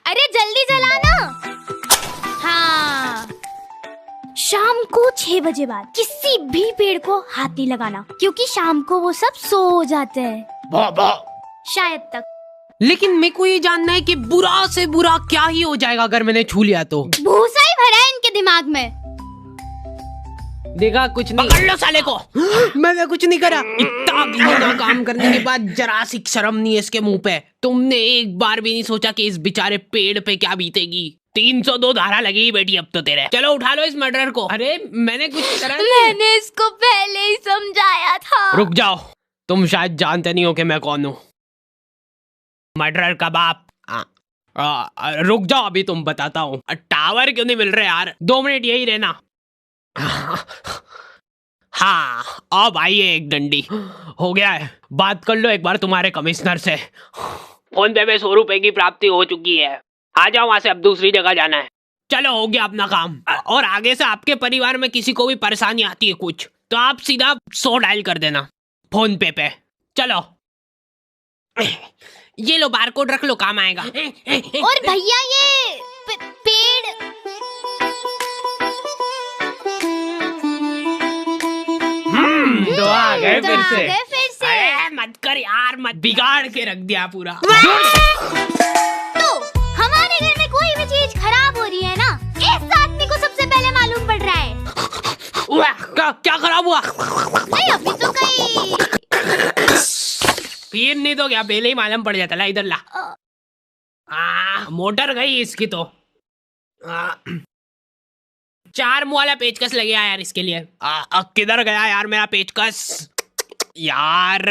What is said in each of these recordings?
अरे जल्दी जलाना। हाँ, शाम को 6 बजे बाद किसी भी पेड़ को हाथ नहीं लगाना, क्योंकि शाम को वो सब सो जाते हैं। शायद तक। लेकिन मेरे को ये जानना है कि बुरा से बुरा क्या ही हो जाएगा अगर मैंने छू लिया तो। भूसा ही भरा है इनके दिमाग में। देखा कुछ नहीं। पकड़ लो साले को। मैंने कुछ नहीं करा। इतना घिनौना काम करने के बाद जरा सी शर्म नहीं है इसके मुंह पे। तुमने एक बार भी नहीं सोचा कि इस बेचारे पेड़ पे क्या बीतेगी। 302 धारा लगेगी बेटी अब तो तेरे। चलो उठा लो इस मर्डर को। अरे मैंने कुछ करा नहीं। मैंने इसको पहले ही समझाया था। रुक जाओ, तुम शायद जानते नहीं हो कि मैं कौन हूँ। मर्डरर का बाप। रुक जाओ, अभी तुम बताता हूँ। टावर क्यों नहीं मिल रहे यार? 2 मिनट यही रहना। हाँ, अब आइए एक डंडी। हो गया है, बात कर लो एक बार तुम्हारे कमिश्नर से। फोन पे में 100 रुपए की प्राप्ति हो चुकी है। आ जाओ वहां से, अब दूसरी जगह जाना है। चलो हो गया अपना काम। और आगे से आपके परिवार में किसी को भी परेशानी आती है कुछ, तो आप सीधा 100 डायल कर देना फोन पे। चलो ये लो बारकोड रख लो, काम आएगा। और भैया ये पेड़ तो आ गए फिर से। अरे मत कर यार, मत बिगाड़ के रख दिया पूरा। तो हमारे घर में कोई भी चीज खराब हो रही है ना, इस आदमी को सबसे पहले मालूम पड़ रहा है। क्या खराब हुआ? नहीं अभी तो कहीं फिर नहीं तो क्या पहले ही मालूम पड़ जाता। ला इधर ला। मोटर गई इसकी तो। 4 मुँह वाला पेचकस लग गया यार इसके लिए। किधर गया यार मेरा पेचकस? यार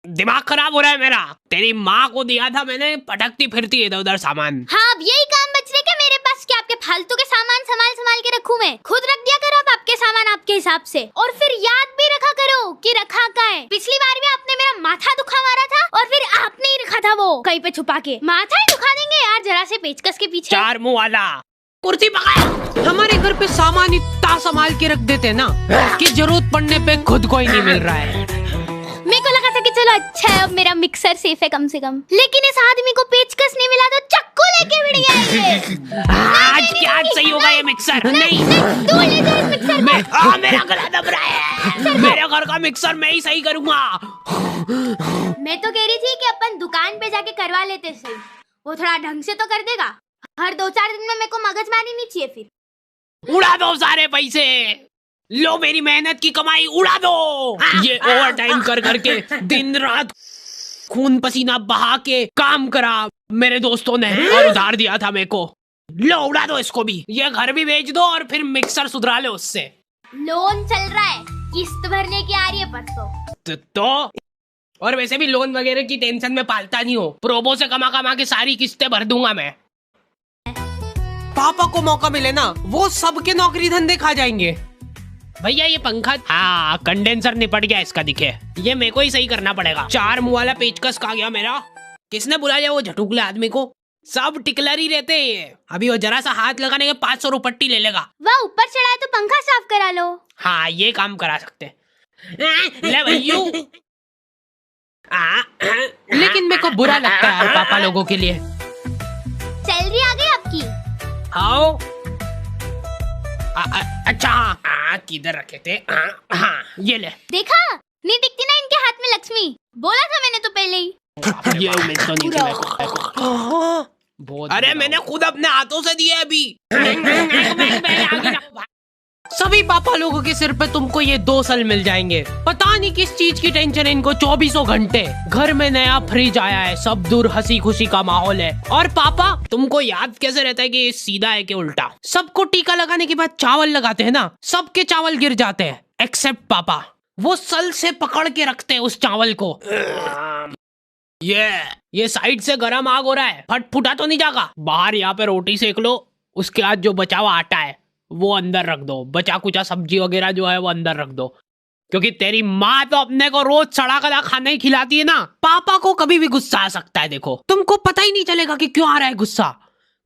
दिमाग खराब हो रहा है मेरा। तेरी माँ को दिया था मैंने, पटकती फिरती इधर उधर सामान। हाँ, अब यही काम बच रहे क्या मेरे पास? क्या आपके फालतू के सामान संभाल के रखूं मैं? खुद रख दिया करो आप आपके सामान आपके हिसाब से, और फिर याद भी रखा करो कि रखा कहाँ है। पिछली बार भी आपने मेरा माथा दुखा मारा था, और फिर आपने ही रखा था वो कहीं पे छुपा के। माथा ही दुखा देंगे यार जरा से पेचकस के पीछे। 4 मुँह वाला कुर्सी पकड़। हमारे घर पे सामान इतना संभाल के रख देते हैं ना कि जरूरत पड़ने पे खुद को ही नहीं मिल रहा है। मेरे को लगा था कि चलो अच्छा है अब मेरा मिक्सर सेफ है कम से कम, लेकिन इस आदमी को पेचकस नहीं मिला तो चक्कू लेके भिड़ गया ये। आज क्या सही होगा ये मिक्सर? नहीं तू ले जा इस मिक्सर को। मेरा गला दब रहा है। मेरे घर का मिक्सर मैं ही सही करूंगा। मैं तो कह रही थी कि अपन दुकान पे जाके करवा लेते सही, वो थोड़ा ढंग से तो कर देगा। हर 2-4 दिन में मेरे को मगजमारी नहीं चाहिए फिर। उड़ा दो सारे पैसे, लो मेरी मेहनत की कमाई उड़ा दो। ये ओवर टाइम कर करके दिन रात खून पसीना बहा के काम करा मेरे दोस्तों ने, और उधार दिया था मेरे को। लो उड़ा दो इसको भी, ये घर भी बेच दो और फिर मिक्सर सुधरा लो उससे। लोन चल रहा है, किस्त भरने की आ रही है परसों। तो और वैसे भी लोन वगैरह की टेंशन में पालता नहीं हो। प्रोबो से कमा कमा के सारी किस्तें भर दूंगा मैं। पापा को मौका मिले ना, वो सबके नौकरी धंधे खा जाएंगे। भैया ये पंखा, हाँ कंडेंसर निपट गया इसका, दिखे। ये मेरे को ही सही करना पड़ेगा। 4 मुँह वाला पेचकस कहाँ गया मेरा? किसने बुलाया वो झटुकले आदमी को? सब टिकलर ही रहते हैं। अभी वो जरा सा हाथ लगाने के 500 रुपट्टी ले लेगा। वह ऊपर चढ़ा है तो पंखा साफ करा लो। हाँ ये काम करा सकते। ले भैयू। लेकिन मेरे को बुरा लगता है यार पापा लोगों के लिए। सैलरी आ गई आपकी? आओ। अच्छा हाँ, किधर रखे थे? हाँ ये ले। देखा नहीं दिखती ना इनके हाथ में लक्ष्मी, बोला था मैंने तो पहले ही। ये उम्मीद तो नहीं थी मेरे को। अरे मैंने खुद अपने हाथों से दिए अभी। सभी पापा लोगों के सिर पे तुमको ये 2 साल मिल जाएंगे। पता नहीं किस चीज की टेंशन है इनको 24 घंटे। घर में नया फ्रिज आया है, सब दूर हंसी खुशी का माहौल है। और पापा तुमको याद कैसे रहता है कि ये सीधा है कि उल्टा? सबको टीका लगाने के बाद चावल लगाते हैं ना, सबके चावल गिर जाते हैं एक्सेप्ट पापा। वो सल से पकड़ के रखते हैं उस चावल को। ये साइड से गरम आग हो रहा है, फट फुटा तो नहीं जाएगा? बाहर यहाँ पे रोटी सेक लो, उसके बाद जो बचा हुआ आटा है वो अंदर रख दो। बचा कुचा सब्जी वगैरह जो है वो अंदर रख दो, क्योंकि तेरी माँ तो अपने को रोज सड़ा गला खाना ही खिलाती है ना। पापा को कभी भी गुस्सा आ सकता है। देखो तुमको पता ही नहीं चलेगा कि क्यों आ रहा है गुस्सा,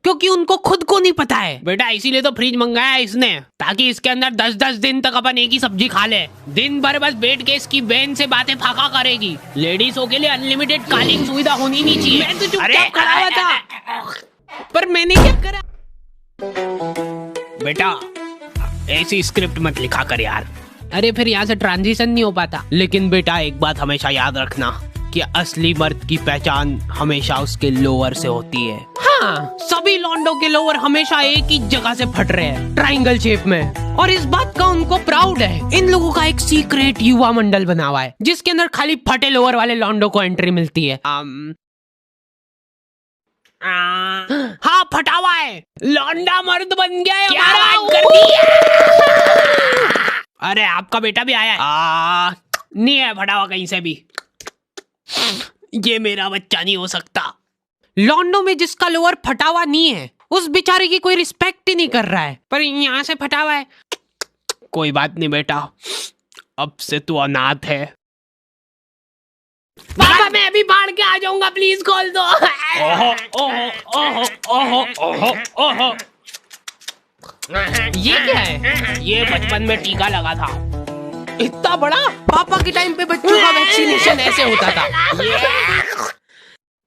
क्योंकि उनको खुद को नहीं पता है बेटा। इसीलिए तो फ्रिज मंगाया है इसने, ताकि इसके अंदर 10-10 दिन तक अपन एक ही सब्जी खा ले। दिन भर बस बैठ के इसकी बहन से बातें फाका करेगी। लेडीजों के लिए अनलिमिटेड कॉलिंग सुविधा होनी नहीं चाहिए। मैं तो चुपचाप खड़ा हुआ था। मैंने क्या करा? बेटा ऐसी स्क्रिप्ट मत लिखा कर यार। अरे फिर यहाँ से ट्रांजिशन नहीं हो पाता। लेकिन बेटा एक बात हमेशा याद रखना कि असली मर्द की पहचान हमेशा उसके लोअर से होती है। हाँ, सभी लॉन्डो के लोअर हमेशा एक ही जगह से फट रहे हैं, ट्रायंगल शेप में, और इस बात का उनको प्राउड है। इन लोगों का एक सीक्रेट युवा मंडल बना हुआ है जिसके अंदर खाली फटे लोअर वाले लॉन्डो को एंट्री मिलती है। हाँ, फटा हुआ है, लौंडा मर्द बन गया है। क्या बात कर दी है? अरे आपका बेटा भी आया है। नहीं है फटा हुआ कहीं से भी। ये मेरा बच्चा नहीं हो सकता। लॉन्डो में जिसका लोअर फटा हुआ नहीं है उस बेचारे की कोई रिस्पेक्ट ही नहीं कर रहा है, पर यहाँ से फटा हुआ है। कोई बात नहीं बेटा, अब से तू अनाथ है। पापा मैं अभी बाढ़ के आ जाऊंगा, प्लीज खोल दो। ओहो ओहो ओहो ओहो ओहो ओहो, ये क्या है? ये बचपन में टीका लगा था। इतना बड़ा? पापा के टाइम पे बच्चों का वैक्सीनेशन ऐसे होता था।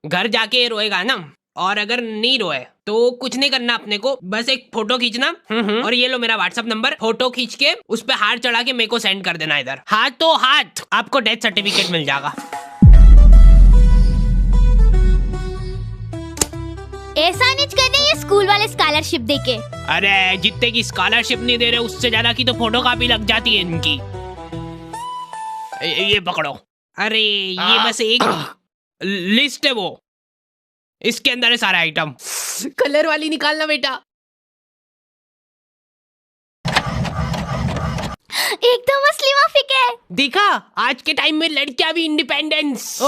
घर जाके रोएगा ना, और अगर नहीं रोए तो कुछ नहीं करना अपने को, बस एक फोटो खींचना और ये लो मेरा व्हाट्सएप नंबर, फोटो खींच के उस पे हाथ चढ़ा के मेरे को सेंड कर देना। इधर हाथों हाथ आपको डेथ सर्टिफिकेट मिल जाएगा। ऐसा नहीं कर रहे ये स्कूल वाले स्कॉलरशिप देके। अरे जितने की स्कॉलरशिप नहीं दे रहे उससे ज्यादा की तो फोटो कॉपी लग जाती है इनकी। ये पकड़ो। अरे ये बस एक लिस्ट है, वो इसके अंदर है सारे आइटम। कलर वाली निकालना बेटा। एकदम असली माफिक है। देखा, आज के टाइम में लड़कियां भी इंडिपेंडेंस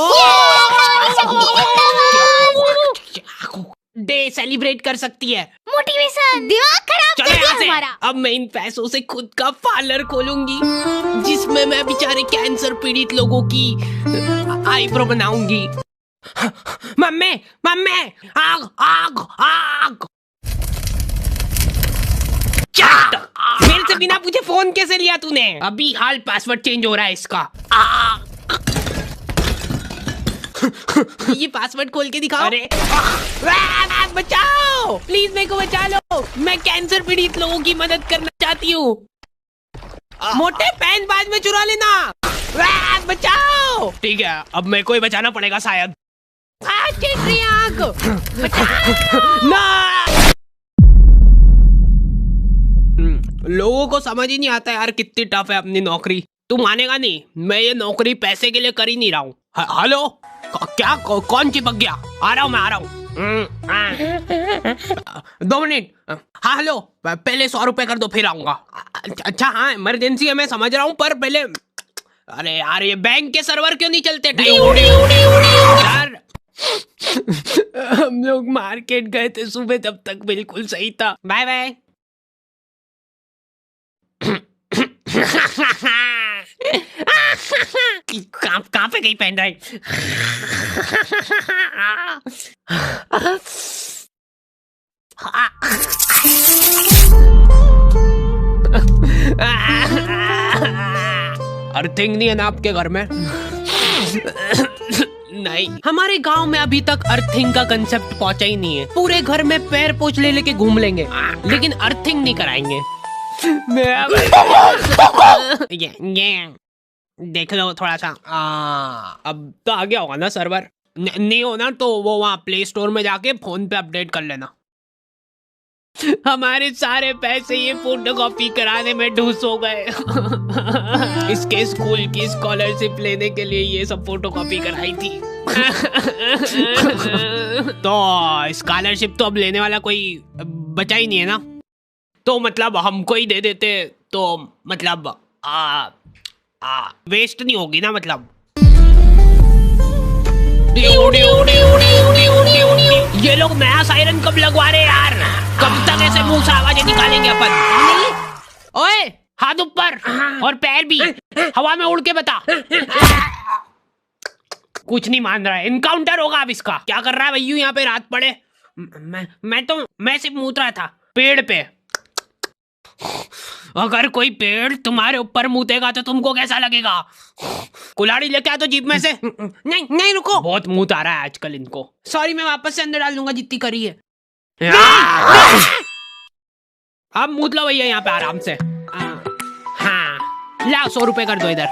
डे सेलिब्रेट कर सकती है। मोटिवेशन, दिमाग खराब कर दिया हमारा। अब मैं इन पैसों से खुद का पार्लर खोलूंगी जिसमें मैं बेचारे कैंसर पीड़ित लोगों की आईब्रो बनाऊंगी। मम्मी मम्मी, आग आग आग। मेरे से बिना पूछे फोन कैसे लिया तूने? अभी हाल पासवर्ड चेंज हो रहा है इसका। ये पासवर्ड खोल के दिखाओ। अरे बचाओ, प्लीज मेरे को बचा लो, मैं कैंसर पीड़ित लोगों की मदद करना चाहती हूँ। मोटे पैन बाद में चुरा लेना। बचाओ। ठीक है, अब मेरे को ही बचाना पड़ेगा शायद। लोगों को समझ ही नहीं आता यार कितनी टफ है अपनी नौकरी। तू मानेगा नहीं, मैं ये नौकरी पैसे के लिए कर ही नहीं रहा हूँ। हेलो, क्या कौन चिपक गया? आ रहा हूँ, मैं आ रहा हूँ। 2 मिनट। हाँ हेलो, पहले 100 रुपए कर दो फिर आऊंगा। अच्छा हाँ, इमरजेंसी है मैं समझ रहा हूँ, पर पहले। अरे यार ये बैंक के सर्वर क्यों नहीं चलते? यार हम लोग मार्केट गए थे सुबह, तब तक बिल्कुल सही था। Bye bye. कहाँ पे गई पेन ड्राइव? अर्थिंग नहीं है ना आपके घर में? नहीं, हमारे गांव में अभी तक अर्थिंग का कंसेप्ट पहुंचा ही नहीं है। पूरे घर में पैर पोछ ले लेके घूम लेंगे, लेकिन अर्थिंग नहीं कराएंगे। ये देख लो थोड़ा सा। अब तो आ गया होगा ना सर्वर? नहीं होना तो वो वहाँ प्ले स्टोर में जाके फोन पे अपडेट कर लेना। हमारे सारे पैसे ये फोटोकॉपी कराने में ढूस हो गए। इसके स्कूल की स्कॉलरशिप लेने के लिए ये सब फोटोकॉपी कराई थी। तो स्कॉलरशिप तो अब लेने वाला कोई बचा ही नहीं है ना, तो मतलब हमको ही दे देते तो मतलब वेस्ट नहीं होगी ना मतलब। ये लोग नया सायरन कब लगवा रहे यार? कब तक ऐसे मुंह से आवाजें निकालेंगे अपन? ओए हाथ ऊपर और पैर भी हवा में उड़ के बता। कुछ नहीं मान रहा है, इनकाउंटर होगा अब इसका। क्या कर रहा है भैया यहाँ पे रात पड़े? मैं सिर्फ मूत रहा था पेड़ पे। अगर कोई पेड़ तुम्हारे ऊपर मूतेगा तो तुमको कैसा लगेगा? कुल्हाड़ी लेके आ तो जीप में से। नहीं रुको, बहुत मूत आ रहा है आजकल इनको। सॉरी, मैं वापस से अंदर डाल दूंगा जितनी करी है। अब मूत लो भैया यहाँ पे आराम से। हाँ, ला 100 रुपए कर दो इधर।